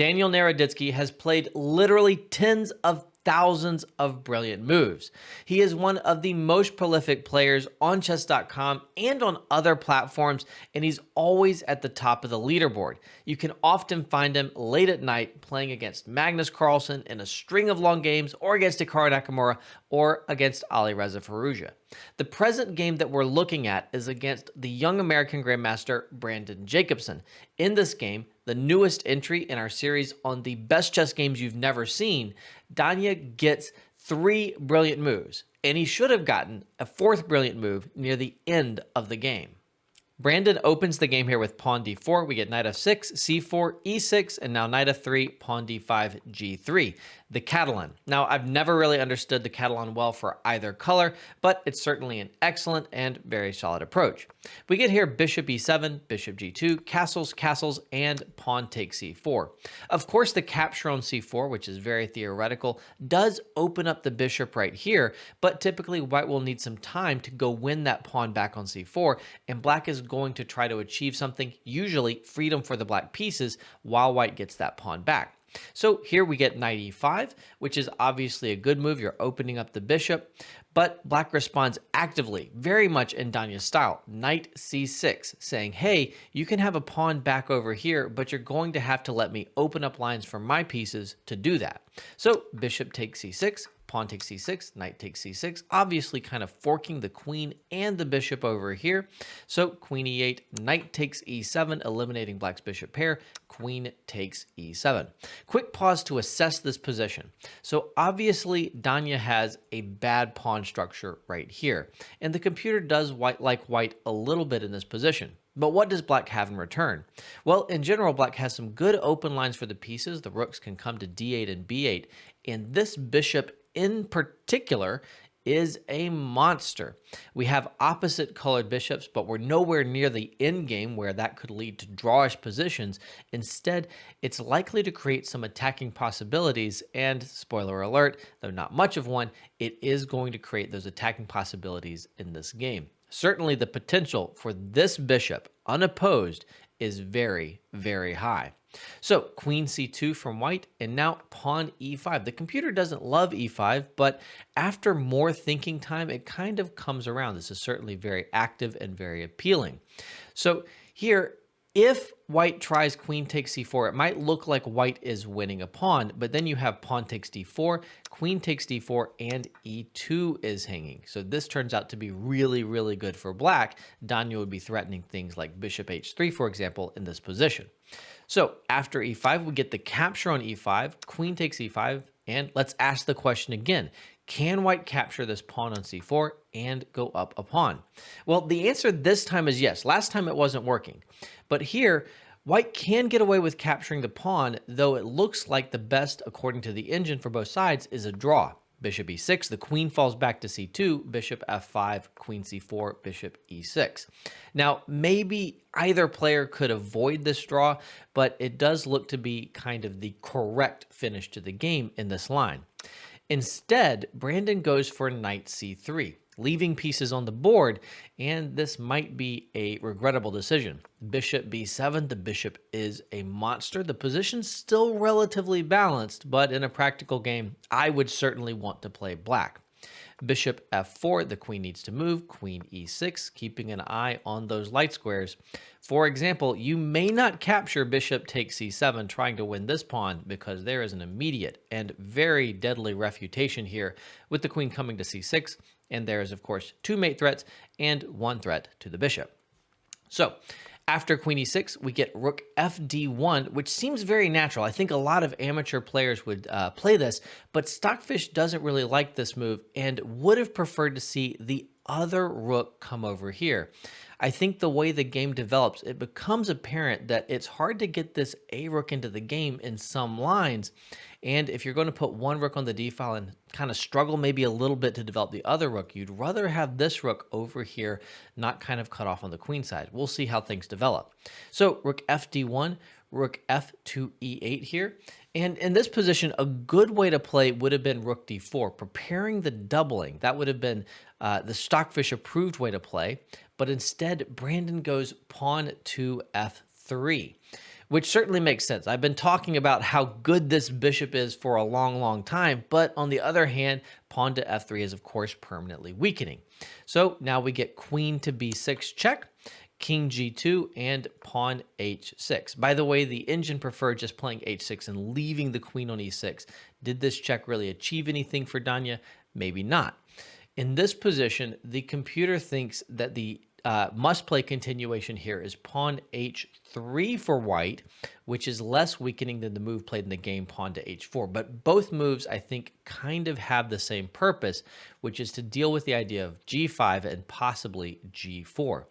Daniel Naroditsky has played literally tens of thousands of brilliant moves. He is one of the most prolific players on chess.com and on other platforms, and he's always at the top of the leaderboard. You can often find him late at night playing against Magnus Carlsen in a string of long games, or against Hikaru Nakamura, or against Alireza Firouzja. The present game that we're looking at is against the young American Grandmaster Brandon Jacobson. In this game, the newest entry in our series on the best chess games you've never seen, Danya gets 3 brilliant moves, and he should have gotten a 4th brilliant move near the end of the game. Brandon opens the game here with pawn d4. We get knight f6, c4, e6, and now knight f3, pawn d5, g3. The Catalan. Now, I've never really understood the Catalan well for either color, but it's certainly an excellent and very solid approach. We get here bishop e7, bishop g2, castles, castles, and pawn takes c4. Of course, the capture on c4, which is very theoretical, does open up the bishop right here, but typically white will need some time to go win that pawn back on c4, and black is going to try to achieve something, usually freedom for the black pieces, while white gets that pawn back. So here we get knight e5, which is obviously a good move. You're opening up the bishop, but black responds actively, very much in Danya's style, knight c6, saying, hey, you can have a pawn back over here, but you're going to have to let me open up lines for my pieces to do that. So bishop takes c6, pawn takes c6, knight takes c6, obviously kind of forking the queen and the bishop over here. So queen e8, knight takes e7, eliminating black's bishop pair, queen takes e7. Quick pause to assess this position. So obviously Danya has a bad pawn structure right here, and the computer does like white a little bit in this position. But what does black have in return? Well, in general, black has some good open lines for the pieces. The rooks can come to d8 and b8, and this bishop in particular is a monster. We have opposite colored bishops, but we're nowhere near the end game where that could lead to drawish positions. Instead, it's likely to create some attacking possibilities, and spoiler alert, though not much of one, it is going to create those attacking possibilities in this game. Certainly the potential for this bishop unopposed is very, very high. So queen c2 from white, and now pawn e5. The computer doesn't love e5, but after more thinking time, it kind of comes around. This is certainly very active and very appealing. So here, if white tries queen takes c4, it might look like white is winning a pawn, but then you have pawn takes d4, queen takes d4, and e2 is hanging. So this turns out to be really, really good for black. Danya would be threatening things like bishop h3, for example, in this position. So after e5, we get the capture on e5, queen takes e5, and let's ask the question again. Can white capture this pawn on c4 and go up a pawn? Well, the answer this time is yes. Last time it wasn't working. But here, white can get away with capturing the pawn, though it looks like the best, according to the engine for both sides, is a draw. Bishop e6, the queen falls back to c2, bishop f5, queen c4, bishop e6. Now, maybe either player could avoid this draw, but it does look to be kind of the correct finish to the game in this line. Instead, Brandon goes for knight c3, leaving pieces on the board, and this might be a regrettable decision. Bishop b7, the bishop is a monster. The position's still relatively balanced, but in a practical game, I would certainly want to play black. Bishop f4, the queen needs to move, queen e6, keeping an eye on those light squares. For example, you may not capture bishop takes c7 trying to win this pawn because there is an immediate and very deadly refutation here with the queen coming to c6, and there is, of course, 2 mate threats and 1 threat to the bishop. So after queen e6, we get rook fd1, which seems very natural. I think a lot of amateur players would play this, but Stockfish doesn't really like this move and would have preferred to see the other rook come over here. I think the way the game develops, it becomes apparent that it's hard to get this a rook into the game in some lines. And if you're going to put one rook on the d file and kind of struggle maybe a little bit to develop the other rook, you'd rather have this rook over here, not kind of cut off on the queen side. We'll see how things develop. So rook fd1, rook f2 e8 here. And in this position, a good way to play would have been rook d4, preparing the doubling. That would have been the Stockfish approved way to play. But instead, Brandon goes pawn to f3. which certainly makes sense. I've been talking about how good this bishop is for a long, long time, but on the other hand, pawn to f3 is, of course, permanently weakening. So now we get queen to b6 check, king g2, and pawn h6. By the way, the engine preferred just playing h6 and leaving the queen on e6. Did this check really achieve anything for Danya? Maybe not. In this position, the computer thinks that the must-play continuation here is pawn h3 for white, which is less weakening than the move played in the game, pawn to h4. But both moves, I think, kind of have the same purpose, which is to deal with the idea of g5 and possibly g4.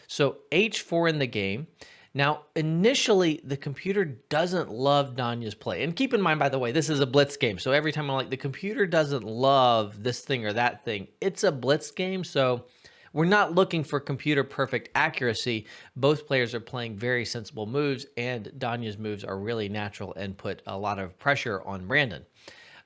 So h4 in the game. Now, initially, the computer doesn't love Danya's play. And keep in mind, by the way, this is a blitz game. So every time I'm like, the computer doesn't love this thing or that thing, it's a blitz game. So we're not looking for computer perfect accuracy. Both players are playing very sensible moves, and Danya's moves are really natural and put a lot of pressure on Brandon.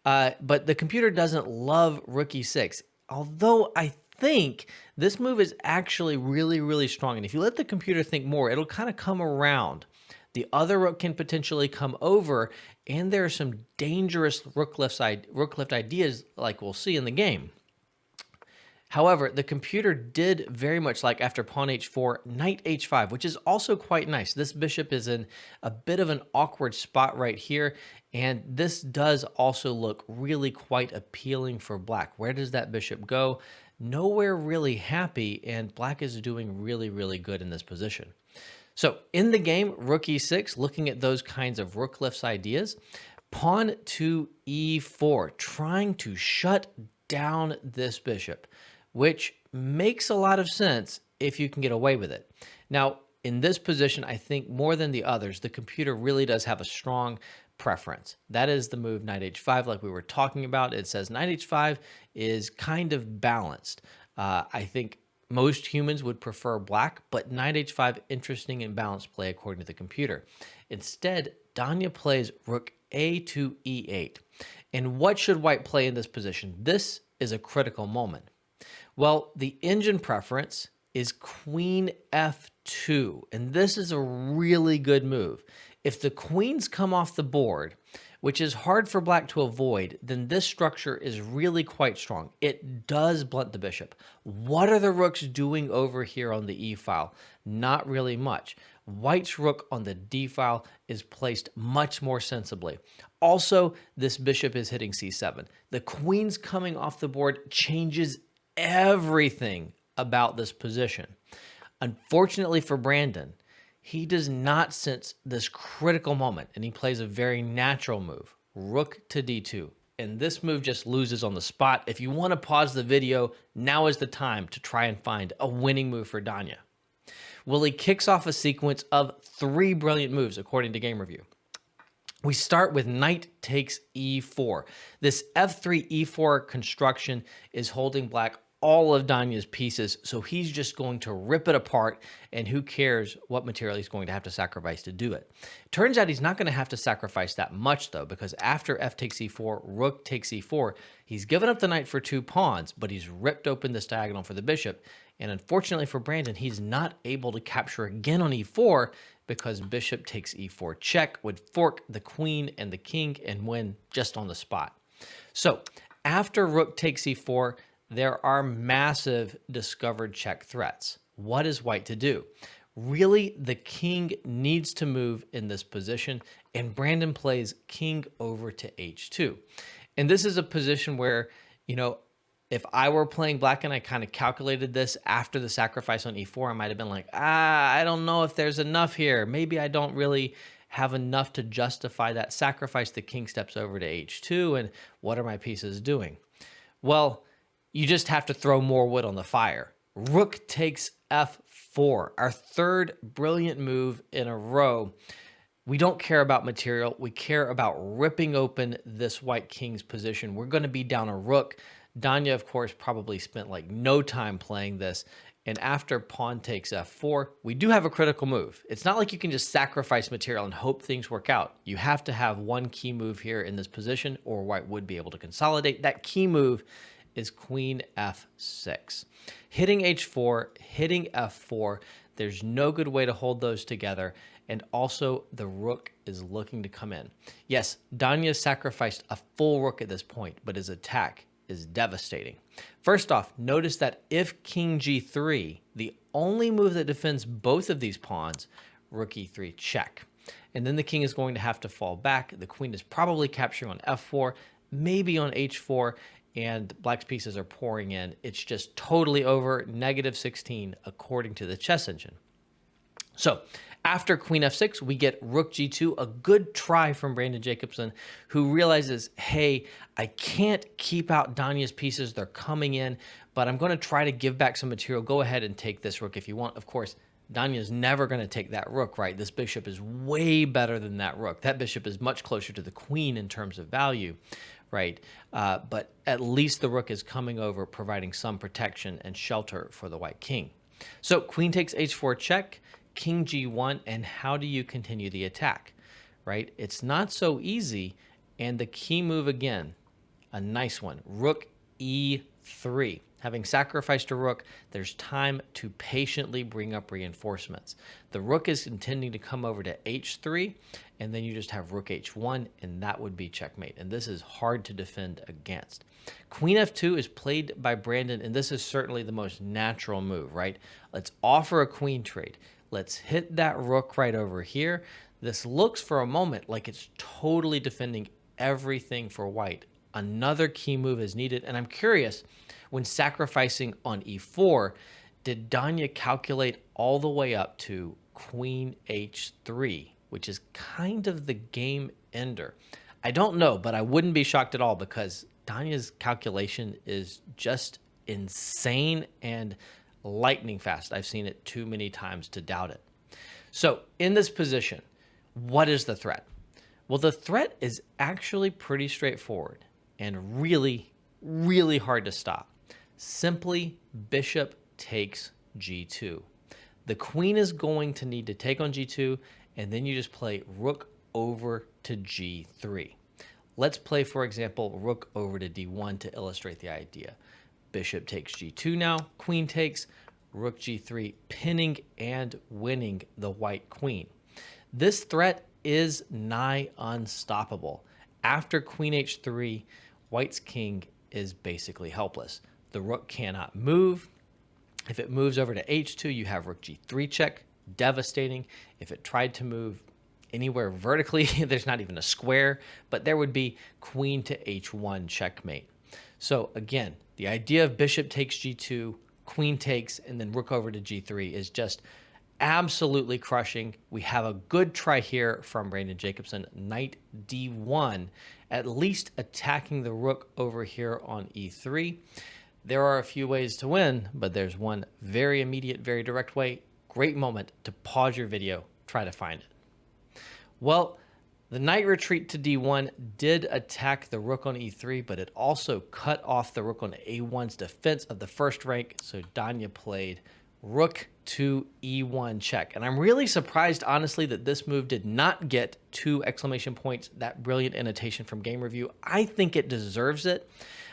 But the computer doesn't love rook e6, although I think this move is actually really, really strong. And if you let the computer think more, it'll kind of come around. The other rook can potentially come over, and there are some dangerous rook lift ideas like we'll see in the game. However, the computer did very much like after pawn h4, knight h5, which is also quite nice. This bishop is in a bit of an awkward spot right here, and this does also look really quite appealing for black. Where does that bishop go? Nowhere really happy, and black is doing really, really good in this position. So in the game, rook e6, looking at those kinds of rook lifts ideas, pawn to e4, trying to shut down this bishop, which makes a lot of sense if you can get away with it. Now, in this position, I think more than the others, the computer really does have a strong preference. That is the move knight h5, like we were talking about. It says knight h5 is kind of balanced. I think most humans would prefer black, but knight h5, interesting and balanced play according to the computer. Instead, Danya plays rook a to e8. And what should white play in this position? This is a critical moment. Well, the engine preference is queen f2, and this is a really good move. If the queens come off the board, which is hard for black to avoid, then this structure is really quite strong. It does blunt the bishop. What are the rooks doing over here on the e-file? Not really much. White's rook on the d-file is placed much more sensibly. Also, this bishop is hitting c7. The queens coming off the board changes everything about this position. Unfortunately for Brandon, he does not sense this critical moment, and he plays a very natural move, rook to d2. And this move just loses on the spot. If you want to pause the video, now is the time to try and find a winning move for Danya. Well, he kicks off a sequence of 3 brilliant moves, according to Game Review. We start with knight takes e4. This f3 e4 construction is holding black all of Danya's pieces, so he's just going to rip it apart, and who cares what material he's going to have to sacrifice to do it. Turns out he's not going to have to sacrifice that much, though, because after f takes e4, rook takes e4, he's given up the knight for 2 pawns, but he's ripped open this diagonal for the bishop, and unfortunately for Brandon, he's not able to capture again on e4 because bishop takes e4 check would fork the queen and the king and win just on the spot. So after rook takes e4, there are massive discovered check threats. What is white to do? Really, the king needs to move in this position, and Brandon plays king over to h2. And this is a position where, you know, if I were playing black and I kind of calculated this after the sacrifice on e4, I might have been like, I don't know if there's enough here. Maybe I don't really have enough to justify that sacrifice. The king steps over to h2, and what are my pieces doing? Well, you just have to throw more wood on the fire. Rook takes f4, our third brilliant move in a row. We don't care about material. We care about ripping open this white king's position. We're going to be down a rook. Danya, of course, probably spent like no time playing this. And after pawn takes f4, we do have a critical move. It's not like you can just sacrifice material and hope things work out. You have to have one key move here in this position, or white would be able to consolidate. That key move is queen f6. Hitting h4, hitting f4, there's no good way to hold those together. and also the rook is looking to come in. Yes, Danya sacrificed a full rook at this point, but his attack is devastating. First off, notice that if king g3, the only move that defends both of these pawns, rook e3 check. And then the king is going to have to fall back. The queen is probably capturing on f4, maybe on h4, and black's pieces are pouring in. It's just totally over, -16 according to the chess engine. So after queen f6, we get rook g2, a good try from Brandon Jacobson, who realizes, hey, I can't keep out Danya's pieces. They're coming in, but I'm going to try to give back some material. Go ahead and take this rook if you want. Of course, Danya's never going to take that rook, right? This bishop is way better than that rook. That bishop is much closer to the queen in terms of value, right? But at least the rook is coming over, providing some protection and shelter for the white king. So queen takes h4 check, king g1, and how do you continue the attack, right? It's not so easy, and the key move again, a nice one, rook e3. Having sacrificed a rook, there's time to patiently bring up reinforcements. The rook is intending to come over to h3, and then you just have rook h1, and that would be checkmate. And this is hard to defend against. Queen f2 is played by Brandon, and this is certainly the most natural move, right? Let's offer a queen trade. Let's hit that rook right over here. This looks for a moment like it's totally defending everything for white. Another key move is needed, and I'm curious, when sacrificing on e4, did Danya calculate all the way up to queen h3, which is kind of the game ender? I don't know, but I wouldn't be shocked at all because Danya's calculation is just insane and lightning fast. I've seen it too many times to doubt it. So in this position, what is the threat? Well, the threat is actually pretty straightforward and really, really hard to stop. Simply bishop takes g2. The queen is going to need to take on g2, and then you just play rook over to g3. Let's play, for example, rook over to d1 to illustrate the idea. Bishop takes g2 now, queen takes, rook g3, pinning and winning the white queen. This threat is nigh unstoppable. After queen h3, white's king is basically helpless. The rook cannot move. If it moves over to h2, you have rook g3 check, devastating. If it tried to move anywhere vertically, there's not even a square, but there would be queen to h1 checkmate. So again, the idea of bishop takes g2, queen takes, and then rook over to g3 is just absolutely crushing. We have a good try here from Brandon Jacobson, knight d1, at least attacking the rook over here on e3. There are a few ways to win, but there's one very immediate, very direct way. Great moment to pause your video, try to find it. Well, the knight retreat to d1 did attack the rook on e3, but it also cut off the rook on a1's defense of the first rank, so Danya played rook to e1 check. And I'm really surprised, honestly, that this move did not get 2 exclamation points, that brilliant annotation from Game Review. I think it deserves it.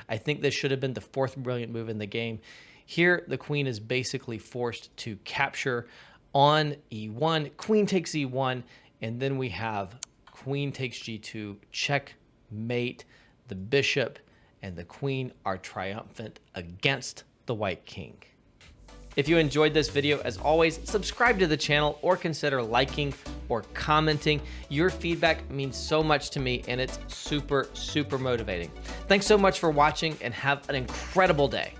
I think this should have been the 4th brilliant move in the game. Here, the queen is basically forced to capture on e1, queen takes e1, and then we have queen takes g2, checkmate. The bishop and the queen are triumphant against the white king. If you enjoyed this video, as always, subscribe to the channel or consider liking or commenting. Your feedback means so much to me, and it's super, super motivating. Thanks so much for watching, and have an incredible day.